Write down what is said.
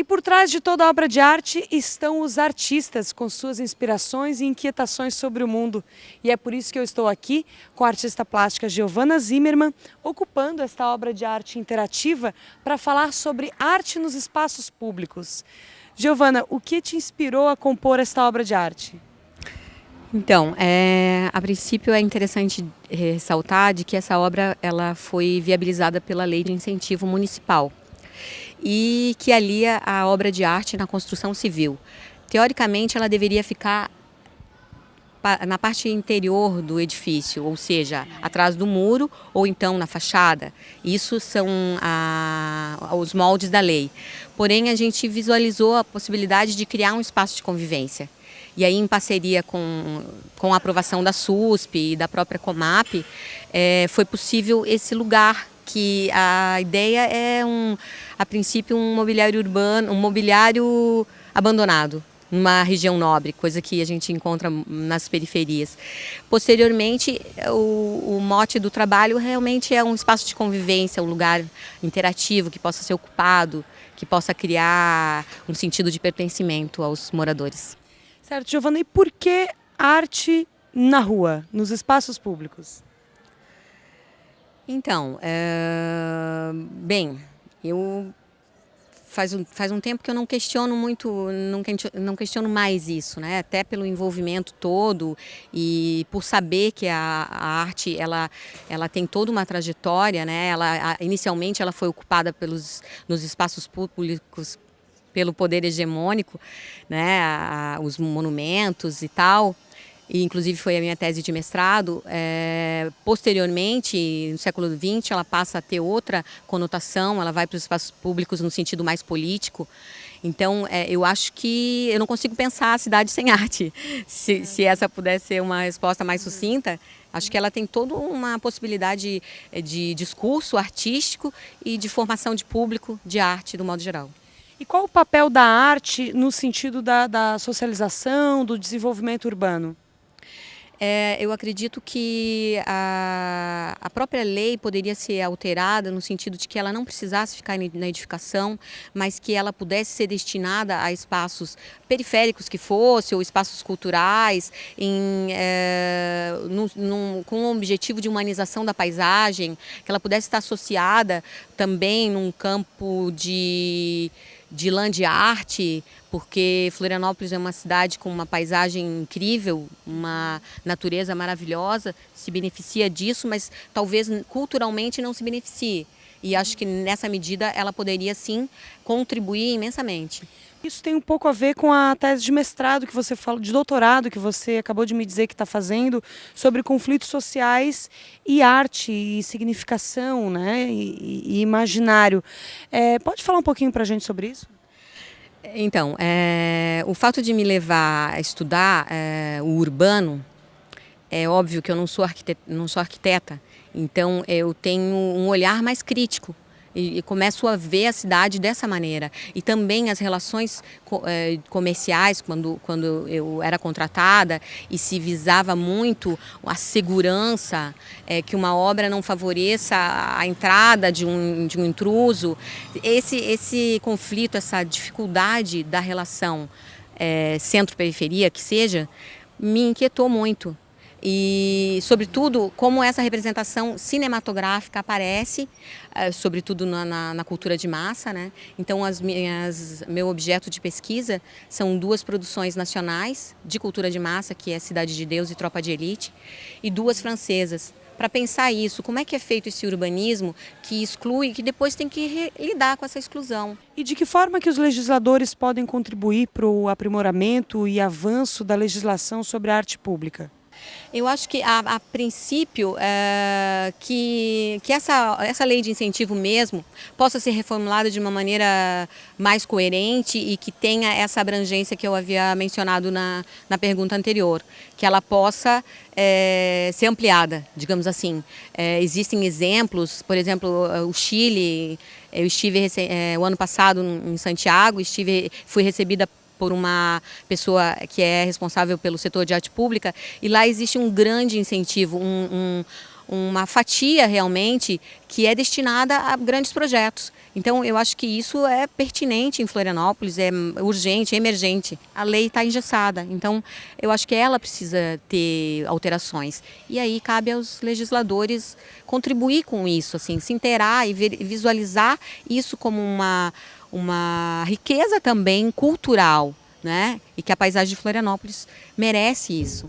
E por trás de toda obra de arte estão os artistas com suas inspirações e inquietações sobre o mundo. E é por isso que eu estou aqui com a artista plástica Giovana Zimmermann, ocupando esta obra de arte interativa para falar sobre arte nos espaços públicos. Giovana, o que te inspirou a compor esta obra de arte? Então, a princípio é interessante ressaltar de que essa obra ela foi viabilizada pela Lei de Incentivo Municipal e que alia a obra de arte na construção civil. Teoricamente, ela deveria ficar na parte interior do edifício, ou seja, atrás do muro ou então na fachada. Isso são os moldes da lei. Porém, a gente visualizou a possibilidade de criar um espaço de convivência. E aí, em parceria com a aprovação da SUSP e da própria Comap, foi possível esse lugar, que a ideia é, a princípio, um mobiliário urbano, um mobiliário abandonado, numa região nobre, coisa que a gente encontra nas periferias. Posteriormente, o mote do trabalho realmente é um espaço de convivência, um lugar interativo que possa ser ocupado, que possa criar um sentido de pertencimento aos moradores. Certo, Giovana, e por que arte na rua, nos espaços públicos? Então, bem, eu faz um tempo que eu não questiono muito, não questiono mais isso, né? Até pelo envolvimento todo e por saber que a arte ela tem toda uma trajetória, né? Inicialmente ela foi ocupada nos espaços públicos pelo poder hegemônico, né? Os monumentos e tal. E, inclusive foi a minha tese de mestrado. Posteriormente, no século XX, ela passa a ter outra conotação, ela vai para os espaços públicos no sentido mais político. Então, eu acho que eu não consigo pensar a cidade sem arte. Se essa pudesse ser uma resposta mais sucinta, acho que ela tem toda uma possibilidade de discurso artístico e de formação de público, de arte, do modo geral. E qual o papel da arte no sentido da socialização, do desenvolvimento urbano? Eu acredito que a própria lei poderia ser alterada no sentido de que ela não precisasse ficar na edificação, mas que ela pudesse ser destinada a espaços periféricos que fosse, ou espaços culturais, com o objetivo de humanização da paisagem, que ela pudesse estar associada também num campo de land art, porque Florianópolis é uma cidade com uma paisagem incrível, uma natureza maravilhosa, se beneficia disso, mas talvez culturalmente não se beneficie. E acho que nessa medida ela poderia sim contribuir imensamente. Isso tem um pouco a ver com a tese de mestrado que você falou, de doutorado que você acabou de me dizer que está fazendo, sobre conflitos sociais e arte e significação, né? E imaginário. Pode falar um pouquinho para a gente sobre isso? Então, o fato de me levar a estudar o urbano, é óbvio que eu não sou arquiteta, então eu tenho um olhar mais crítico e começo a ver a cidade dessa maneira. E também as relações comerciais, quando eu era contratada e se visava muito a segurança, que uma obra não favoreça a entrada de um intruso. Esse conflito, essa dificuldade da relação centro-periferia, que seja, me inquietou muito. E, sobretudo, como essa representação cinematográfica aparece, sobretudo na cultura de massa, né? Então, meu objeto de pesquisa são duas produções nacionais de cultura de massa, que é Cidade de Deus e Tropa de Elite, e duas francesas. Para pensar isso, como é que é feito esse urbanismo que exclui e que depois tem que lidar com essa exclusão. E de que forma que os legisladores podem contribuir para o aprimoramento e avanço da legislação sobre a arte pública? Eu acho que, a princípio, que essa lei de incentivo mesmo possa ser reformulada de uma maneira mais coerente e que tenha essa abrangência que eu havia mencionado na pergunta anterior, que ela possa ser ampliada, digamos assim. Existem exemplos, por exemplo, o Chile. Eu estive o ano passado em Santiago, fui recebida por uma pessoa que é responsável pelo setor de arte pública, e lá existe um grande incentivo, uma fatia realmente que é destinada a grandes projetos. Então eu acho que isso é pertinente em Florianópolis, é urgente, é emergente. A lei está engessada, então eu acho que ela precisa ter alterações. E aí cabe aos legisladores contribuir com isso, assim, se inteirar e visualizar isso como uma riqueza também cultural, né? E que a paisagem de Florianópolis merece isso.